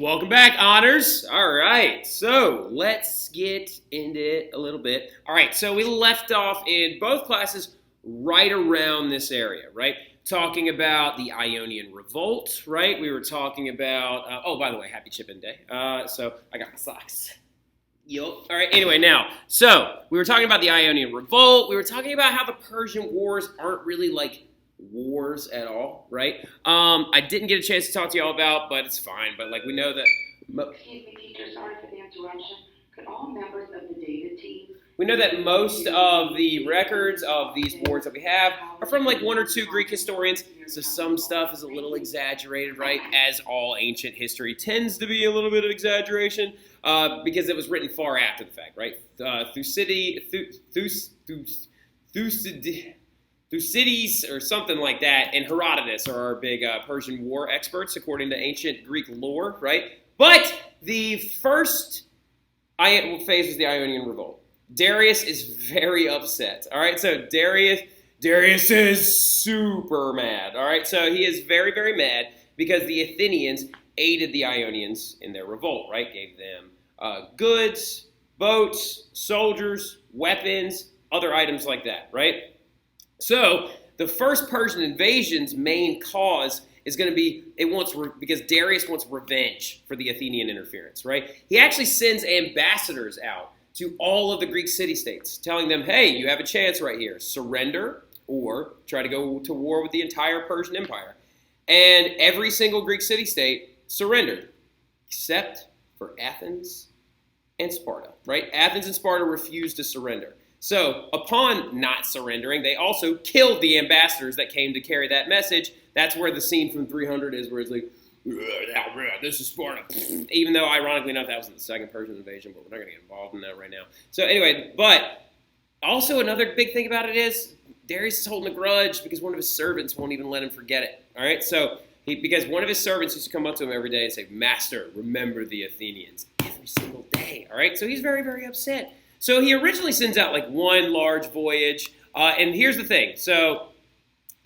Welcome back, honors. All right, so let's get into it a little bit. All right, so we left off in both classes right around this area, right? Talking about the Ionian Revolt, right? We were talking about, oh, by the way, happy Chip-In Day. So I got my socks. Yup. All right, anyway, now, so we were talking about the Ionian Revolt. We were talking about how the Persian Wars aren't really like wars at all, right? I didn't get a chance to talk to y'all about, but it's fine. But like we know that. Excuse me, teacher. Sorry for the interruption. Could all members of the data team? We know that most of the records of these wars that we have are from like one or two Greek historians. So some stuff is a little exaggerated, right? As all ancient history tends to be a little bit of exaggeration because it was written far after the fact, right? Thucydides or something like that, and Herodotus are our big Persian war experts according to ancient Greek lore, right? But the first phase was the Ionian Revolt. Darius is very upset, all right? So Darius is super mad, all right? So he is very, very mad because the Athenians aided the Ionians in their revolt, right? Gave them goods, boats, soldiers, weapons, other items like that, right? So the first Persian invasion's main cause is going to be because Darius wants revenge for the Athenian interference, right? He actually sends ambassadors out to all of the Greek city-states, telling them, hey, you have a chance right here. Surrender or try to go to war with the entire Persian Empire. And every single Greek city-state surrendered, except for Athens and Sparta, right? Athens and Sparta refused to surrender. So upon not surrendering, they also killed the ambassadors that came to carry that message. That's where the scene from 300 is, where it's like, this is Sparta. Even though, ironically enough, that was in the second Persian invasion, but we're not going to get involved in that right now. So anyway, but also another big thing about it is Darius is holding a grudge because one of his servants won't even let him forget it. All right, so because one of his servants used to come up to him every day and say, Master, remember the Athenians every single day. All right, so he's very, very upset. So he originally sends out like one large voyage, and here's the thing. So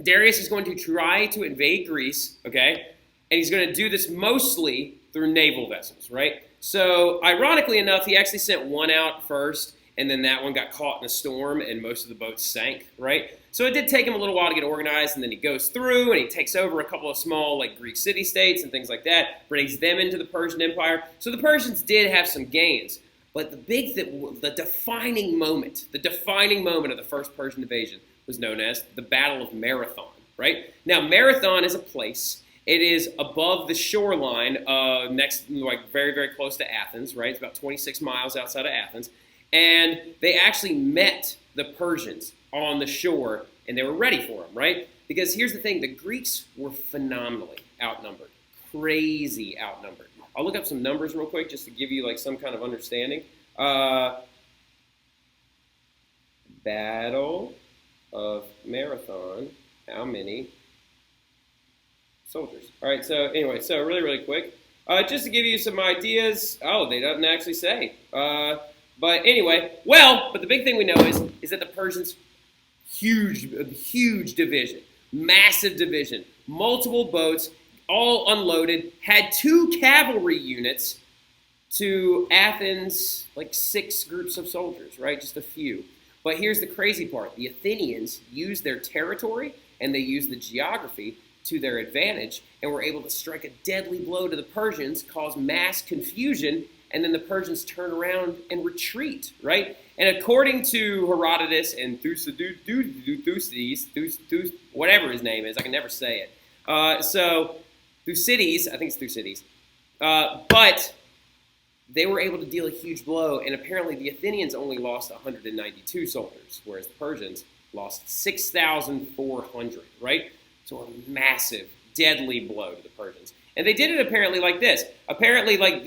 Darius is going to try to invade Greece, okay? And he's going to do this mostly through naval vessels, right? So ironically enough, he actually sent one out first, and then that one got caught in a storm, and most of the boats sank, right? So it did take him a little while to get organized, and then he goes through, and he takes over a couple of small like Greek city-states and things like that, brings them into the Persian Empire. So the Persians did have some gains. But the defining moment of the first Persian invasion was known as the Battle of Marathon, right? Now, Marathon is a place. It is above the shoreline, very, very close to Athens, right? It's about 26 miles outside of Athens. And they actually met the Persians on the shore, and they were ready for them, right? Because here's the thing, the Greeks were phenomenally outnumbered, crazy outnumbered. I'll look up some numbers real quick just to give you like some kind of understanding. Battle of Marathon. How many soldiers? All right, so anyway, so really, really quick. Just to give you some ideas. Oh, they don't actually say. But anyway, but the big thing we know is that the Persians, huge division, massive division, multiple boats, all unloaded, had 2 cavalry units to Athens, like 6 groups of soldiers, right? Just a few. But here's the crazy part. The Athenians used their territory and they used the geography to their advantage and were able to strike a deadly blow to the Persians, cause mass confusion, and then the Persians turn around and retreat, right? And according to Herodotus and Thucydides, whatever his name is, I can never say it. Thucydides, I think it's Thucydides, but they were able to deal a huge blow, and apparently the Athenians only lost 192 soldiers, whereas the Persians lost 6,400, right? So a massive, deadly blow to the Persians. And they did it apparently like this. Apparently, like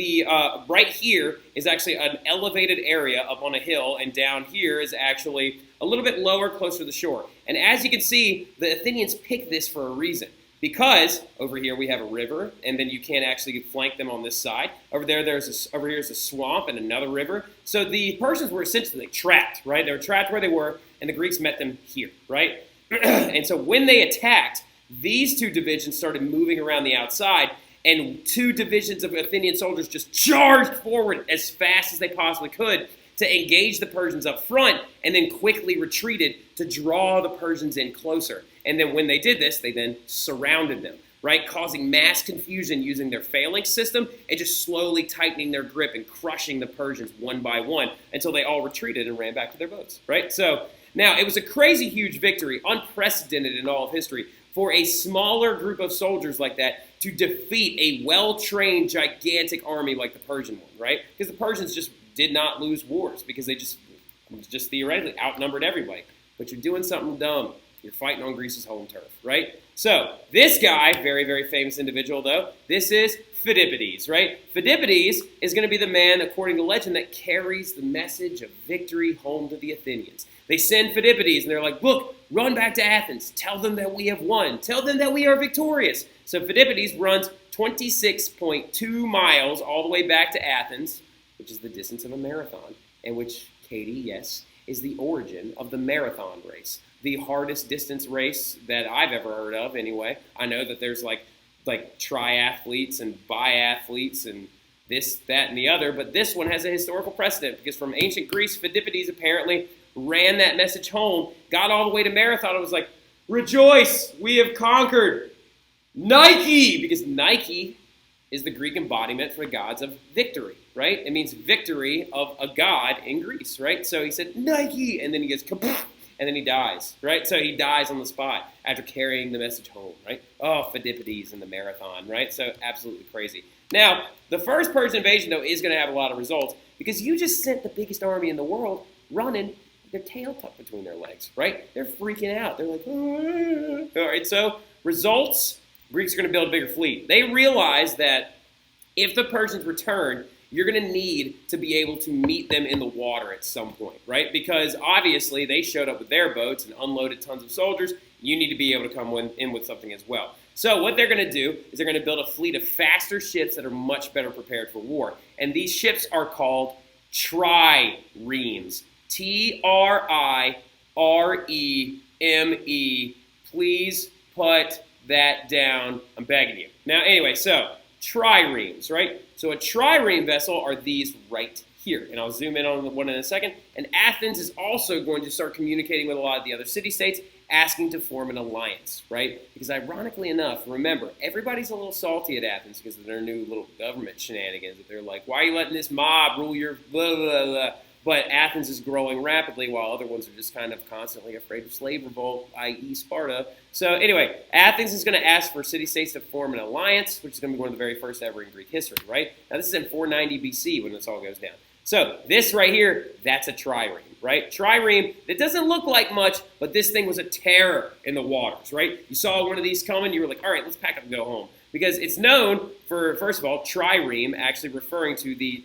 right here is actually an elevated area up on a hill, and down here is actually a little bit lower, closer to the shore. And as you can see, the Athenians picked this for a reason. Because over here we have a river, and then you can't actually flank them on this side. Over here's a swamp and another river. So the Persians were essentially trapped, right? They were trapped where they were, and the Greeks met them here, right? And so when they attacked, these two divisions started moving around the outside, and 2 divisions of Athenian soldiers just charged forward as fast as they possibly could to engage the Persians up front, and then quickly retreated to draw the Persians in closer. And then when they did this, they then surrounded them, right, causing mass confusion using their phalanx system and just slowly tightening their grip and crushing the Persians one by one until they all retreated and ran back to their boats, right? So now it was a crazy huge victory, unprecedented in all of history, for a smaller group of soldiers like that to defeat a well-trained, gigantic army like the Persian one, right? Because the Persians just did not lose wars because they just theoretically outnumbered everybody. But you're doing something dumb. You're fighting on Greece's home turf, right? So this guy, very, very famous individual though, this is Phidippides, right? Phidippides is going to be the man, according to legend, that carries the message of victory home to the Athenians. They send Phidippides and they're like, look, run back to Athens. Tell them that we have won. Tell them that we are victorious. So Phidippides runs 26.2 miles all the way back to Athens, which is the distance of a marathon, and which, Katie, yes, is the origin of the marathon race. The hardest distance race that I've ever heard of, anyway. I know that there's like triathletes and biathletes and this, that, and the other, but this one has a historical precedent because from ancient Greece, Phidippides apparently ran that message home, got all the way to marathon, and was like, rejoice, we have conquered. Nike, because Nike is the Greek embodiment for the gods of victory, right? It means victory of a god in Greece, right? So he said, Nike, and then he goes, kapow, and then he dies, right? So he dies on the spot after carrying the message home, right? Oh, Phidippides in the marathon, right? So absolutely crazy. Now, the first Persian invasion, though, is going to have a lot of results because you just sent the biggest army in the world running with their tail tucked between their legs, right? They're freaking out. They're like, ah. All right, so results, Greeks are going to build a bigger fleet. They realize that if the Persians return, you're going to need to be able to meet them in the water at some point, right? Because obviously they showed up with their boats and unloaded tons of soldiers. You need to be able to come in with something as well. So what they're going to do is they're going to build a fleet of faster ships that are much better prepared for war. And these ships are called triremes. T-R-I-R-E-M-E. Please put that down. I'm begging you. Now, anyway, so triremes, right? So a trireme vessel are these right here. And I'll zoom in on the one in a second. And Athens is also going to start communicating with a lot of the other city-states, asking to form an alliance, right? Because ironically enough, remember, everybody's a little salty at Athens because of their new little government shenanigans. That they're like, why are you letting this mob rule your blah, blah, blah? But Athens is growing rapidly while other ones are just kind of constantly afraid of slave revolt, i.e. Sparta. So anyway, Athens is going to ask for city-states to form an alliance, which is going to be one of the very first ever in Greek history, right? Now this is in 490 BC when this all goes down. So this right here, that's a trireme, right? Trireme, it doesn't look like much, but this thing was a terror in the waters, right? You saw one of these coming, you were like, all right, let's pack up and go home. Because it's known for, first of all, trireme, actually referring to the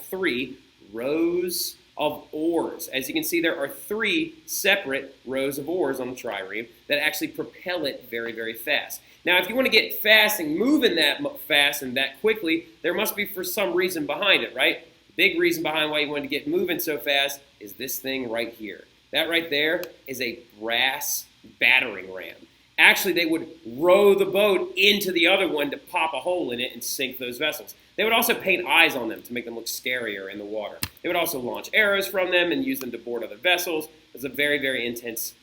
three rows of oars. As you can see, there are 3 separate rows of oars on the trireme that actually propel it very, very fast. Now, if you want to get fast and moving that fast and that quickly, there must be for some reason behind it, right? Big reason behind why you want to get moving so fast is this thing right here. That right there is a brass battering ram. Actually, they would row the boat into the other one to pop a hole in it and sink those vessels. They would also paint eyes on them to make them look scarier in the water. They would also launch arrows from them and use them to board other vessels. It's a very, very intense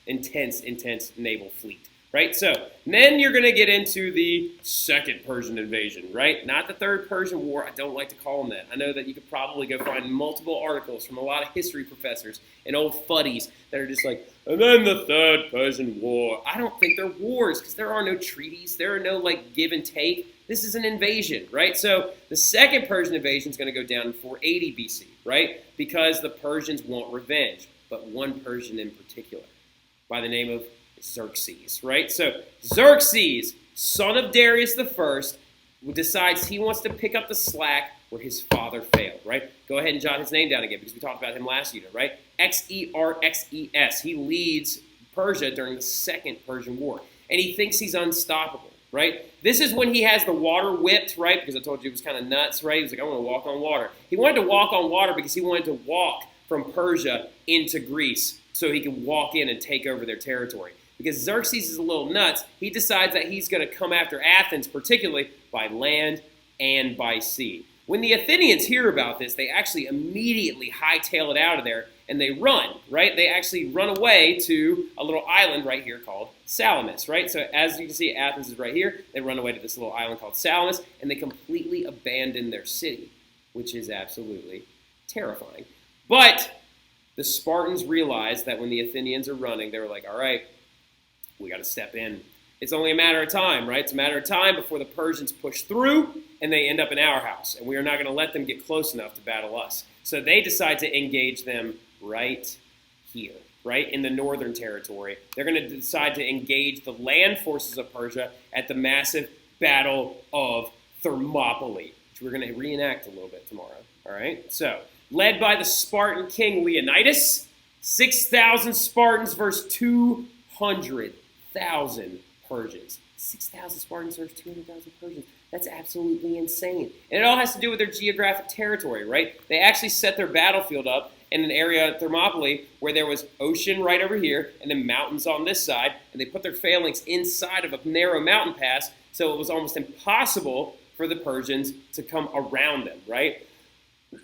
naval fleet. Right? So then you're going to get into the second Persian invasion, right? Not the third Persian War. I don't like to call them that. I know that you could probably go find multiple articles from a lot of history professors and old fuddies that are just like, and then the third Persian War. I don't think they're wars because there are no treaties. There are no like give and take. This is an invasion, right? So the second Persian invasion is going to go down in 480 BC, right? Because the Persians want revenge, but one Persian in particular by the name of Xerxes, right? So Xerxes, son of Darius I, decides he wants to pick up the slack where his father failed, right? Go ahead and jot his name down again because we talked about him last unit, right? Xerxes. He leads Persia during the second Persian War, and he thinks he's unstoppable, right? This is when he has the water whipped, right? Because I told you he was kind of nuts, right? He was like, I want to walk on water. He wanted to walk on water because he wanted to walk from Persia into Greece so he could walk in and take over their territory. because Xerxes is a little nuts. He decides that he's going to come after Athens, particularly by land and by sea. When the Athenians hear about this, they actually immediately hightail it out of there, and they run, right? They actually run away to a little island right here called Salamis, right? So as you can see, Athens is right here. They run away to this little island called Salamis, and they completely abandon their city, which is absolutely terrifying. But the Spartans realized that when the Athenians are running, they were like, all right, we got to step in. It's only a matter of time, right? It's a matter of time before the Persians push through and they end up in our house. And we are not going to let them get close enough to battle us. So they decide to engage them right here, right in the northern territory. They're going to decide to engage the land forces of Persia at the massive Battle of Thermopylae, which we're going to reenact a little bit tomorrow, all right? So, led by the Spartan king Leonidas, 6,000 Spartans versus 200,000 Persians. 6,000 Spartans versus 200,000 Persians. That's absolutely insane. And it all has to do with their geographic territory, right? They actually set their battlefield up in an area at Thermopylae where there was ocean right over here and then mountains on this side, and they put their phalanx inside of a narrow mountain pass, so it was almost impossible for the Persians to come around them, right?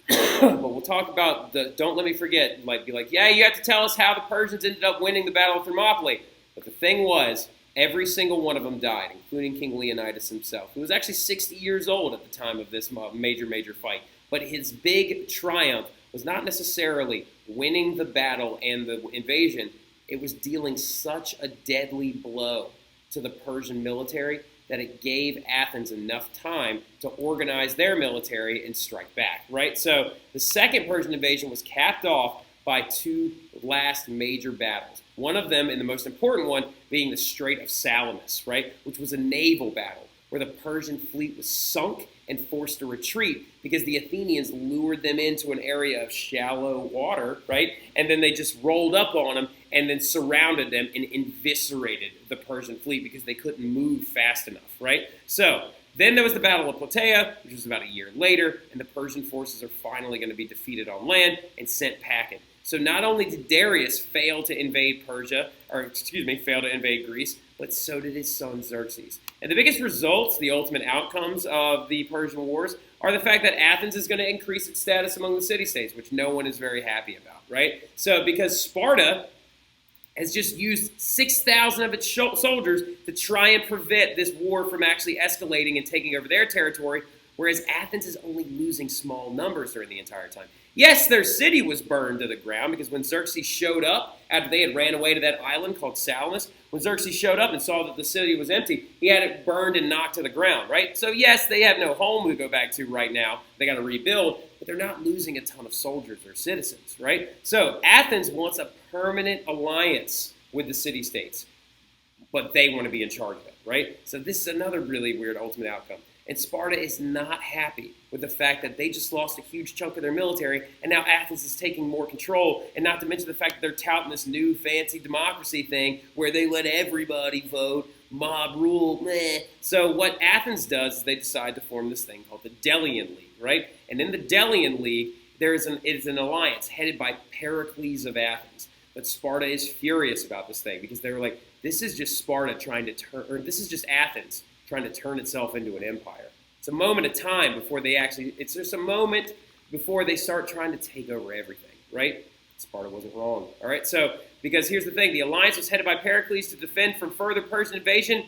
But we'll talk about don't let me forget, be like, yeah, you have to tell us how the Persians ended up winning the Battle of Thermopylae. But the thing was, every single one of them died, including King Leonidas himself, who was actually 60 years old at the time of this major fight. But his big triumph was not necessarily winning the battle and the invasion. It was dealing such a deadly blow to the Persian military that it gave Athens enough time to organize their military and strike back, right? So the second Persian invasion was capped off by two last major battles. One of them, and the most important one, being the Strait of Salamis, right, which was a naval battle where the Persian fleet was sunk and forced to retreat because the Athenians lured them into an area of shallow water, right, and then they just rolled up on them and then surrounded them and eviscerated the Persian fleet because they couldn't move fast enough, right? So then there was the Battle of Plataea, which was about a year later, and the Persian forces are finally going to be defeated on land and sent packing. So not only did Darius fail to invade fail to invade Greece, but so did his son Xerxes. And the biggest results, the ultimate outcomes of the Persian Wars, are the fact that Athens is going to increase its status among the city-states, which no one is very happy about, right? So because Sparta has just used 6,000 of its soldiers to try and prevent this war from actually escalating and taking over their territory, whereas Athens is only losing small numbers during the entire time. Yes, their city was burned to the ground because when Xerxes showed up, after they had ran away to that island called Salamis, when Xerxes showed up and saw that the city was empty, he had it burned and knocked to the ground, right? So yes, they have no home to go back to right now. They got to rebuild, but they're not losing a ton of soldiers or citizens, right? So Athens wants a permanent alliance with the city-states, but they want to be in charge of it, right? So this is another really weird ultimate outcome. And Sparta is not happy with the fact that they just lost a huge chunk of their military, and now Athens is taking more control, and not to mention the fact that they're touting this new fancy democracy thing where they let everybody vote, mob rule, meh. So what Athens does is they decide to form this thing called the Delian League, right? And in the Delian League, it is an alliance headed by Pericles of Athens. But Sparta is furious about this thing because they were like, this is just Sparta trying to turn, or this is just Athens trying to turn itself into an empire. It's a moment of time before it's just a moment before they start trying to take over everything, right? Sparta wasn't wrong, all right? So, because here's the thing, the alliance was headed by Pericles to defend from further Persian invasion,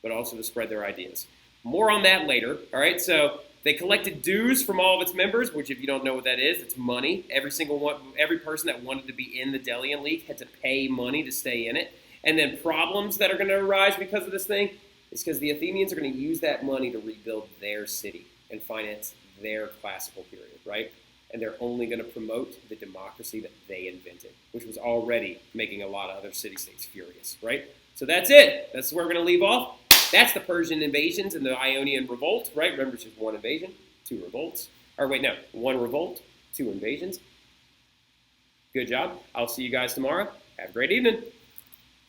but also to spread their ideas. More on that later, all right? So, they collected dues from all of its members, which if you don't know what that is, it's money. Every person that wanted to be in the Delian League had to pay money to stay in it. And then problems that are going to arise because of this thing, it's because the Athenians are going to use that money to rebuild their city and finance their classical period, right? And they're only going to promote the democracy that they invented, which was already making a lot of other city-states furious, right? So that's it. That's where we're going to leave off. That's the Persian invasions and the Ionian revolt, right? Remember, it's just one invasion, two revolts. Or wait, no, one revolt, two invasions. Good job. I'll see you guys tomorrow. Have a great evening.